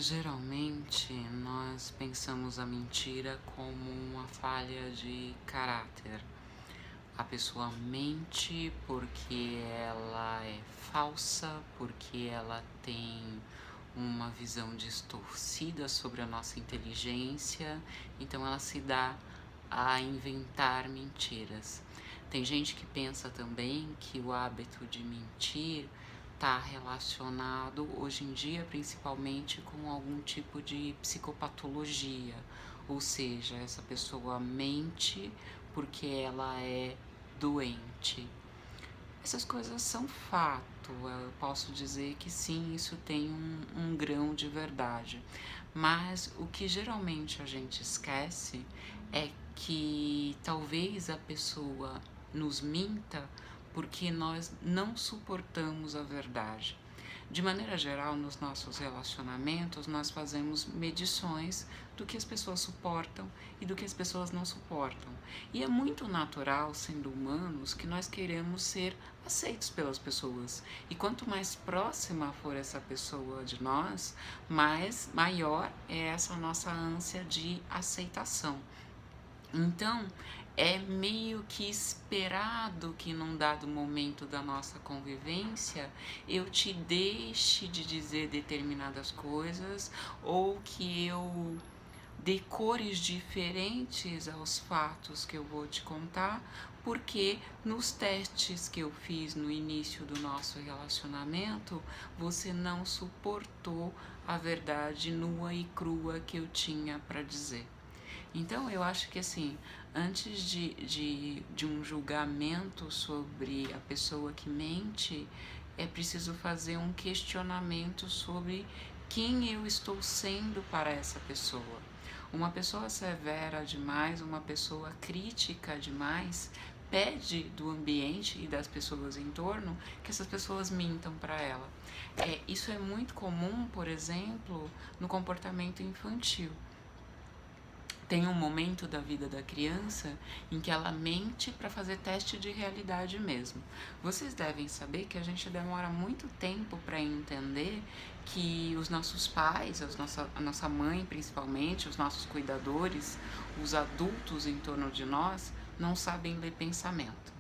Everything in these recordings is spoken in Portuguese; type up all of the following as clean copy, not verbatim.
Geralmente, nós pensamos a mentira como uma falha de caráter. A pessoa mente porque ela é falsa, porque ela tem uma visão distorcida sobre a nossa inteligência, então ela se dá a inventar mentiras. Tem gente que pensa também que o hábito de mentir está relacionado hoje em dia principalmente com algum tipo de psicopatologia, ou seja, essa pessoa mente porque ela é doente. Essas coisas são fato, eu posso dizer que sim, isso tem um grão de verdade, mas o que geralmente a gente esquece é que talvez a pessoa nos minta porque nós não suportamos a verdade. De maneira geral, nos nossos relacionamentos, nós fazemos medições do que as pessoas suportam e do que as pessoas não suportam. E é muito natural, sendo humanos, que nós queremos ser aceitos pelas pessoas. E quanto mais próxima for essa pessoa de nós, maior é essa nossa ânsia de aceitação. Então, é meio que esperado que num dado momento da nossa convivência eu te deixe de dizer determinadas coisas ou que eu dê cores diferentes aos fatos que eu vou te contar, porque nos testes que eu fiz no início do nosso relacionamento, você não suportou a verdade nua e crua que eu tinha para dizer. Então, eu acho que assim, antes de um julgamento sobre a pessoa que mente, é preciso fazer um questionamento sobre quem eu estou sendo para essa pessoa. Uma pessoa severa demais, uma pessoa crítica demais, pede do ambiente e das pessoas em torno que essas pessoas mintam para ela. Isso é muito comum, por exemplo, no comportamento infantil. Tem um momento da vida da criança em que ela mente para fazer teste de realidade mesmo. Vocês devem saber que a gente demora muito tempo para entender que os nossos pais, a nossa mãe principalmente, os nossos cuidadores, os adultos em torno de nós, não sabem ler pensamento,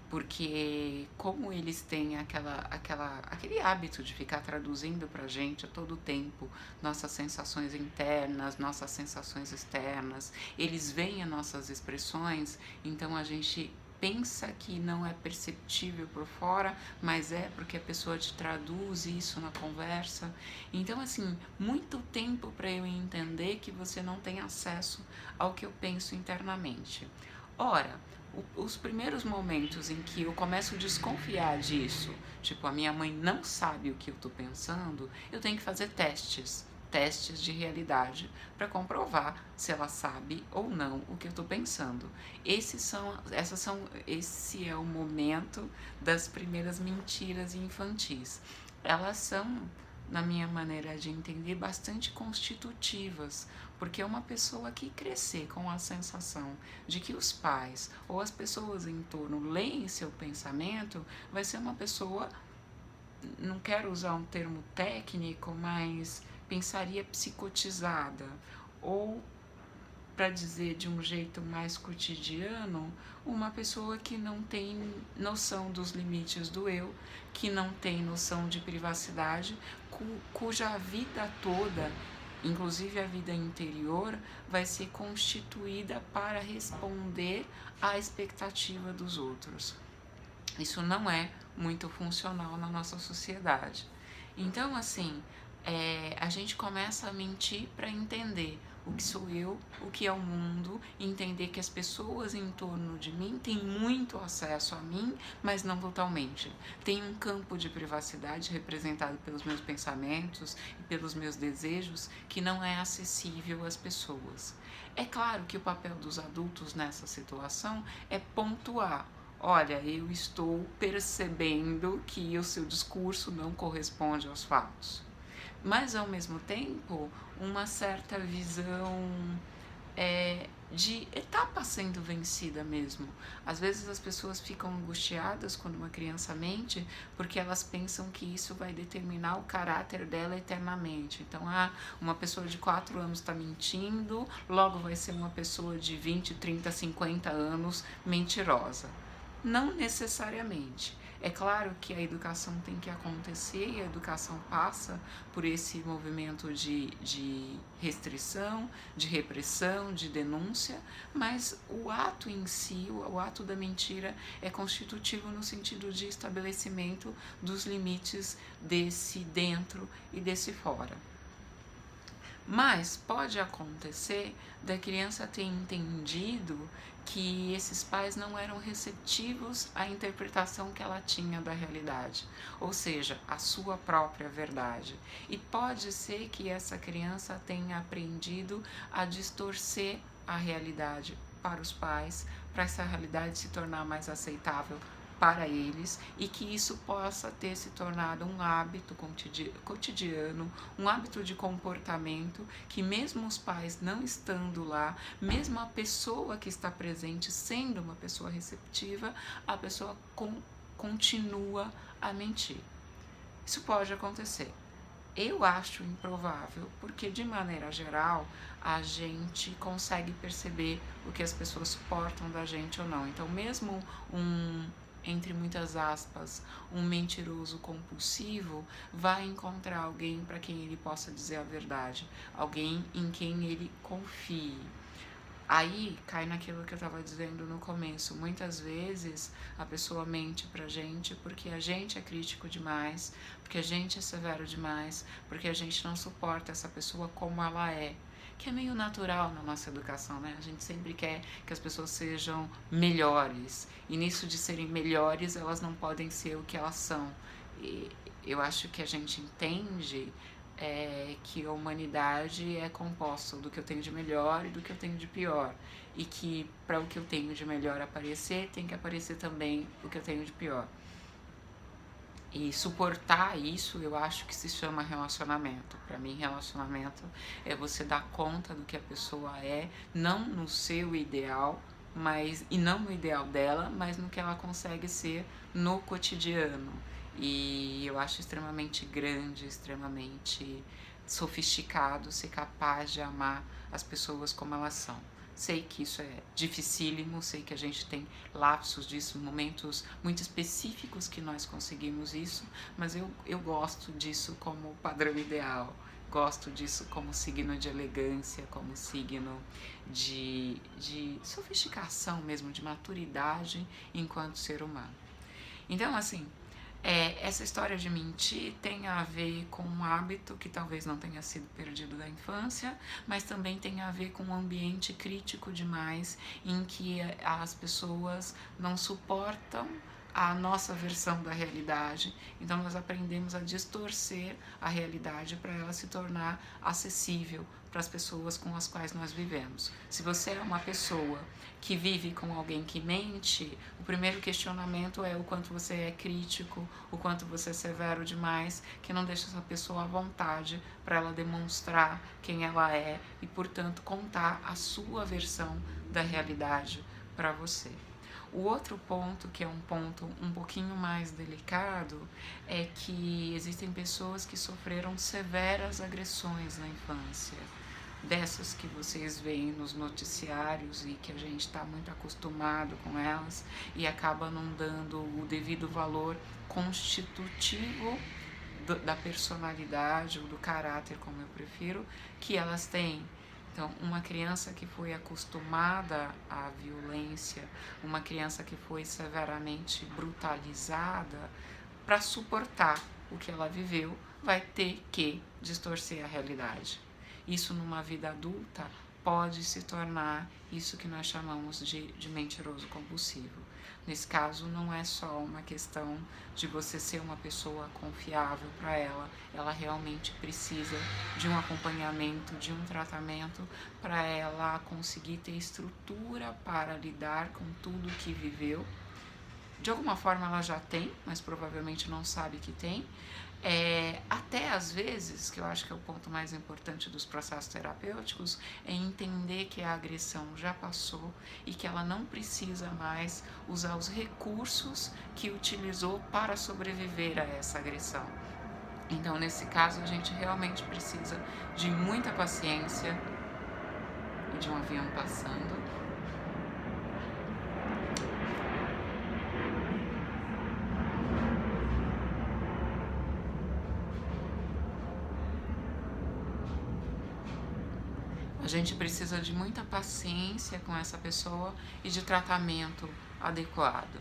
porque como eles têm aquele hábito de ficar traduzindo pra gente a todo tempo nossas sensações internas, nossas sensações externas, eles veem as nossas expressões, então a gente pensa que não é perceptível por fora, mas é porque a pessoa te traduz isso na conversa. Então, assim, muito tempo para eu entender que você não tem acesso ao que eu penso internamente. Ora, os primeiros momentos em que eu começo a desconfiar disso, tipo, a minha mãe não sabe o que eu tô pensando, eu tenho que fazer testes de realidade para comprovar se ela sabe ou não o que eu estou pensando. Esse é o momento das primeiras mentiras infantis. Elas são, na minha maneira de entender, bastante constitutivas, porque uma pessoa que crescer com a sensação de que os pais ou as pessoas em torno leem seu pensamento, vai ser uma pessoa, não quero usar um termo técnico, mas pensaria psicotizada, ou para dizer de um jeito mais cotidiano, uma pessoa que não tem noção dos limites do eu, que não tem noção de privacidade, cuja vida toda, inclusive a vida interior, vai ser constituída para responder à expectativa dos outros. Isso não é muito funcional na nossa sociedade. Então, assim, a gente começa a mentir para entender o que sou eu, o que é o mundo, entender que as pessoas em torno de mim têm muito acesso a mim, mas não totalmente. Tem um campo de privacidade representado pelos meus pensamentos e pelos meus desejos que não é acessível às pessoas. É claro que o papel dos adultos nessa situação é pontuar. Olha, eu estou percebendo que o seu discurso não corresponde aos fatos. Mas, ao mesmo tempo, uma certa visão de etapa sendo vencida mesmo. Às vezes as pessoas ficam angustiadas quando uma criança mente, porque elas pensam que isso vai determinar o caráter dela eternamente. Então, uma pessoa de 4 anos está mentindo, logo vai ser uma pessoa de 20, 30, 50 anos mentirosa. Não necessariamente. É claro que a educação tem que acontecer e a educação passa por esse movimento de restrição, de repressão, de denúncia, mas o ato em si, o ato da mentira, é constitutivo no sentido de estabelecimento dos limites desse dentro e desse fora. Mas pode acontecer da criança ter entendido que esses pais não eram receptivos à interpretação que ela tinha da realidade, ou seja, a sua própria verdade. E pode ser que essa criança tenha aprendido a distorcer a realidade para os pais, para essa realidade se tornar mais aceitável para eles, e que isso possa ter se tornado um hábito cotidiano, um hábito de comportamento, que mesmo os pais não estando lá, mesmo a pessoa que está presente sendo uma pessoa receptiva, a pessoa continua a mentir. Isso pode acontecer. Eu acho improvável, porque de maneira geral a gente consegue perceber o que as pessoas suportam da gente ou não. Então, mesmo entre muitas aspas, um mentiroso compulsivo vai encontrar alguém para quem ele possa dizer a verdade, alguém em quem ele confie. Aí cai naquilo que eu estava dizendo no começo. Muitas vezes a pessoa mente pra gente porque a gente é crítico demais, porque a gente é severo demais, porque a gente não suporta essa pessoa como ela é. Que é meio natural na nossa educação, né? A gente sempre quer que as pessoas sejam melhores. E nisso de serem melhores, elas não podem ser o que elas são. E eu acho que a gente entende que a humanidade é composta do que eu tenho de melhor e do que eu tenho de pior. E que para o que eu tenho de melhor aparecer, tem que aparecer também o que eu tenho de pior. E suportar isso, eu acho que se chama relacionamento. Para mim, relacionamento é você dar conta do que a pessoa é, não no seu ideal, e não no ideal dela, mas no que ela consegue ser no cotidiano. E eu acho extremamente grande, extremamente sofisticado ser capaz de amar as pessoas como elas são. Sei que isso é dificílimo, sei que a gente tem lapsos disso, momentos muito específicos que nós conseguimos isso, mas eu gosto disso como padrão ideal, gosto disso como signo de elegância, como signo de sofisticação mesmo, de maturidade enquanto ser humano. Então, assim, essa história de mentir tem a ver com um hábito que talvez não tenha sido perdido da infância, mas também tem a ver com um ambiente crítico demais em que as pessoas não suportam a nossa versão da realidade. Então nós aprendemos a distorcer a realidade para ela se tornar acessível para as pessoas com as quais nós vivemos. Se você é uma pessoa que vive com alguém que mente, o primeiro questionamento é o quanto você é crítico, o quanto você é severo demais, que não deixa essa pessoa à vontade para ela demonstrar quem ela é e, portanto, contar a sua versão da realidade para você. O outro ponto, que é um ponto um pouquinho mais delicado, é que existem pessoas que sofreram severas agressões na infância, dessas que vocês veem nos noticiários e que a gente está muito acostumado com elas e acaba não dando o devido valor constitutivo da personalidade ou do caráter, como eu prefiro, que elas têm. Então, uma criança que foi acostumada à violência, uma criança que foi severamente brutalizada, para suportar o que ela viveu, vai ter que distorcer a realidade. Isso numa vida adulta pode se tornar isso que nós chamamos de mentiroso compulsivo. Nesse caso, não é só uma questão de você ser uma pessoa confiável para ela, ela realmente precisa de um acompanhamento, de um tratamento para ela conseguir ter estrutura para lidar com tudo que viveu De alguma forma ela já tem, mas provavelmente não sabe que tem. Até às vezes, que eu acho que é o ponto mais importante dos processos terapêuticos, é entender que a agressão já passou e que ela não precisa mais usar os recursos que utilizou para sobreviver a essa agressão. Então, nesse caso, a gente realmente precisa de muita paciência e de um avião passando. A gente precisa de muita paciência com essa pessoa e de tratamento adequado.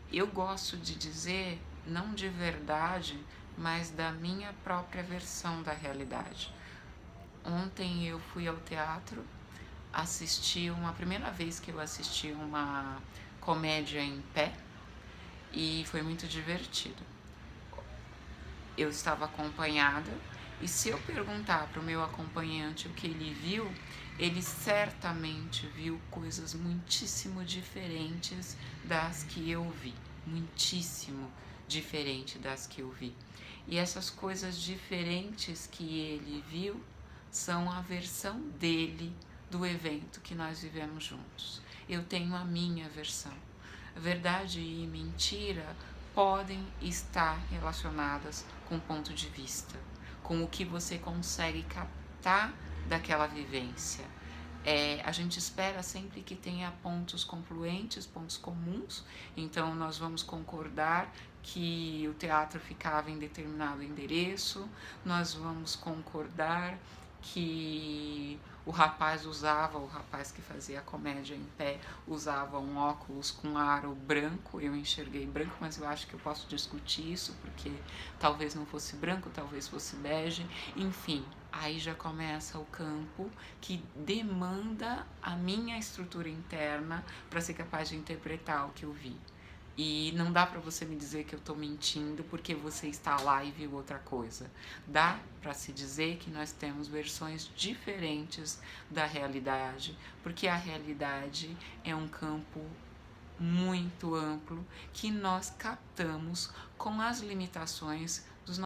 Eu gosto de dizer, não de verdade, mas da minha própria versão da realidade. Ontem eu fui ao teatro, assisti a primeira vez que eu assisti uma comédia em pé e foi muito divertido. Eu estava acompanhada e se eu perguntar para o meu acompanhante o que ele viu, ele certamente viu coisas muitíssimo diferentes das que eu vi, muitíssimo diferente das que eu vi. E essas coisas diferentes que ele viu são a versão dele do evento que nós vivemos juntos. Eu tenho a minha versão. Verdade e mentira podem estar relacionadas com o ponto de vista, com o que você consegue captar daquela vivência. A gente espera sempre que tenha pontos confluentes, pontos comuns, então nós vamos concordar que o teatro ficava em determinado endereço, nós vamos concordar que o rapaz que fazia a comédia em pé, usava um óculos com aro branco, eu enxerguei branco, mas eu acho que eu posso discutir isso, porque talvez não fosse branco, talvez fosse bege, enfim, aí já começa o campo que demanda a minha estrutura interna para ser capaz de interpretar o que eu vi. E não dá para você me dizer que eu estou mentindo porque você está lá e viu outra coisa. Dá para se dizer que nós temos versões diferentes da realidade, porque a realidade é um campo muito amplo que nós captamos com as limitações